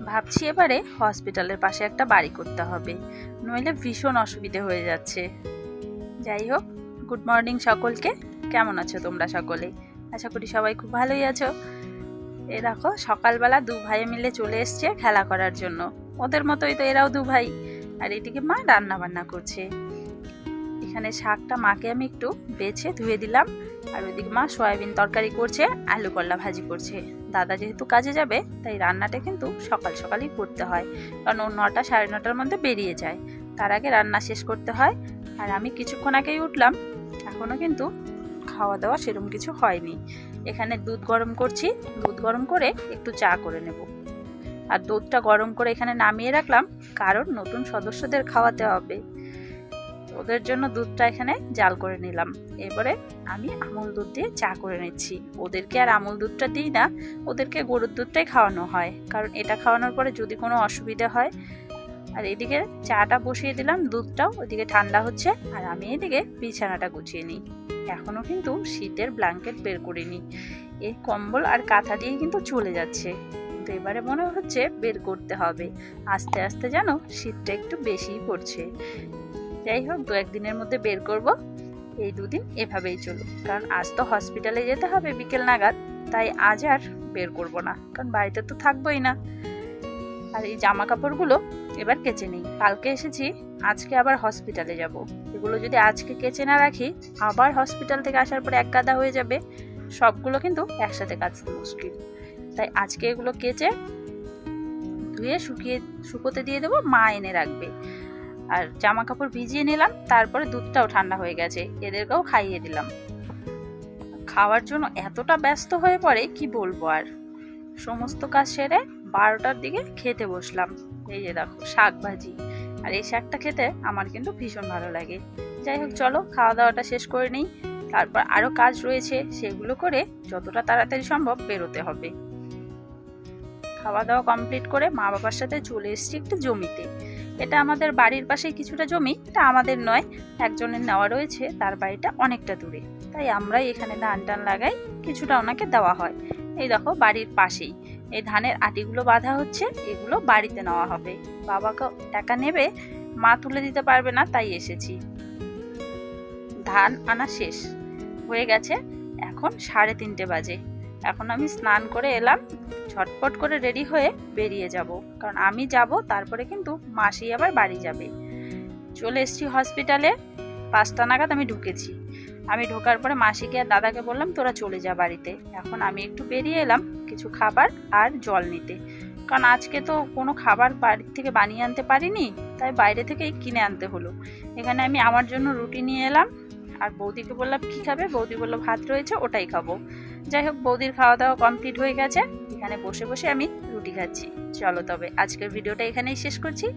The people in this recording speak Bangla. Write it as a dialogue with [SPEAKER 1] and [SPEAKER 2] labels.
[SPEAKER 1] ভাবছি এবারে হসপিটালের পাশে একটা বাড়ি করতে হবে, নইলে ভীষণ অসুবিধে হয়ে যাচ্ছে। যাই হোক, গুড মর্নিং সকলকে। কেমন আছো তোমরা সকলে? আশা করি সবাই খুব ভালোই আছো। এ দেখো, সকালবেলা দু ভাই মিলে চলে এসছে খেলা করার জন্য। ওদের মতোই তো এরাও দু ভাই। আর এদিকে মা রান্না বান্না করছে। এখানে শাকটা মাকে আমি একটু বেছে ধুয়ে দিলাম, আর ওইদিকে মা সয়াবিন তরকারি করছে, আলু করলা ভাজি করছে। দাদা যেহেতু কাজে যাবে, তাই রান্নাটা কিন্তু সকাল সকালই করতে হয়, কারণ ও 9টা সাড়ে 9টার মধ্যে বেরিয়ে যায়। তার আগে রান্না শেষ করতে হয়। আর আমি কিছুক্ষণ আগেই উঠলাম, এখনও কিন্তু খাওয়া দাওয়া সেরকম কিছু হয়নি। এখানে দুধ গরম করছি, দুধ গরম করে একটু চা করে নেব। আর দুধটা গরম করে এখানে নামিয়ে রাখলাম, কারণ নতুন সদস্যদের খাওয়াতে হবে। ওদের জন্য দুধটা এখানে জাল করে নিলাম। এবারে আমি আমুল দুধ দিয়ে চা করে নিচ্ছি। ওদেরকে আর আমুল দুধটা দিই না, ওদেরকে গরুর দুধটাই খাওয়ানো হয়, কারণ এটা খাওয়ানোর পরে যদি কোনো অসুবিধা হয়। আর এদিকে চাটা বসিয়ে দিলাম, দুধটাও ওইদিকে ঠান্ডা হচ্ছে, আর আমি এদিকে বিছানাটা গুছিয়ে নিই। এখনও কিন্তু শীতের ব্ল্যাঙ্কেট বের করিনি। এই কম্বল আর কাঁথা দিয়েই কিন্তু চলে যাচ্ছে, কিন্তু এবারে মনে হচ্ছে বের করতে হবে। আস্তে আস্তে যেন শীতটা একটু বেশিই পড়ছে। যাই হোক, 2-1 দিনের মধ্যে বের করব। এই 2 দিন এভাবেই চলুক, কারণ আজ তো হসপিটালে যেতে হবে বিকেল নাগাদ, তাই আজ আর বের করব না, কারণ বাড়িতে তো থাকবোই না। আর এই জামা কাপড়গুলো এবার কেচে নিই। কালকে এসেছি, আজকে আবার হসপিটালে যাব। এগুলো যদি আজকে কেচে না রাখি, আবার হসপিটাল থেকে আসার পরে এক গাদা হয়ে যাবে। সবগুলো কিন্তু একসাথে কাচতে মুশকিল, তাই আজকে এগুলো কেচে ধুয়ে শুকোতে দিয়ে দেবো, মা এনে রাখবে। আর জামা কাপড় ভিজিয়ে নিলাম, তারপরে দুধটাও ঠান্ডা হয়ে গেছে, এদেরকেও খাইয়ে দিলাম। খাওয়ার জন্য এতটা ব্যস্ত হয়ে পড়ে কি বলবো। আর সমস্ত কাজ সেরে 12টার দিকে খেতে বসলাম। এই যে দেখো, শাক ভাজি। আর এই শাকটা খেতে আমার কিন্তু ভীষণ ভালো লাগে। যাই হোক, চলো খাওয়া দাওয়াটা শেষ করে নিই, তারপর আরও কাজ রয়েছে, সেগুলো করে যতটা তাড়াতাড়ি সম্ভব বেরোতে হবে। খাওয়া দাওয়া কমপ্লিট করে মা বাবার সাথে চলে এসেছি একটু জমিতে। এটা আমাদের বাড়ির পাশেই কিছুটা জমি, এটা আমাদের নয়, একজনের নেওয়া রয়েছে, তার বাড়িটা অনেকটা দূরে, তাই আমরাই এখানে ধান টান লাগাই, কিছুটা ওনাকে দেওয়া হয়। এই দেখো, বাড়ির পাশেই এই ধানের আটিগুলো বাঁধা হচ্ছে, এগুলো বাড়িতে নেওয়া হবে। বাবাকে টাকা নেবে, মা তুলে দিতে পারবে না, তাই এসেছি। ধান আনা শেষ হয়ে গেছে, এখন 3:30 বাজে। এখন আমি স্নান করে এলাম, ঝটপট করে রেডি হয়ে বেরিয়ে যাব, কারণ আমি যাব, তারপরে কিন্তু মাসি আবার বাড়ি যাবে। চলে এসেছি হসপিটালে, 5টা নাগাদ আমি ঢুকেছি। আমি ঢোকার পরে মাসিকে আর দাদাকে বললাম তোরা চলে যা বাড়িতে। এখন আমি একটু বেরিয়ে এলাম কিছু খাবার আর জল নিতে, কারণ আজকে তো কোনো খাবার বাড়ির থেকে বানিয়ে আনতে পারিনি, তাই বাইরে থেকেই কিনে আনতে হলো। এখানে আমি আমার জন্য রুটি নিয়ে এলাম, আর বৌদিকে বললাম কি খাবে, বৌদি বললো ভাত রয়েছে, ওটাই খাবো। যাই হোক, বৌদির খাওয়া দাওয়া কমপ্লিট হয়ে গেছে, এখানে বসে বসে আমি রুটি খাচ্ছি। চলো তবে আজকের ভিডিওটা এখানেই শেষ করছি।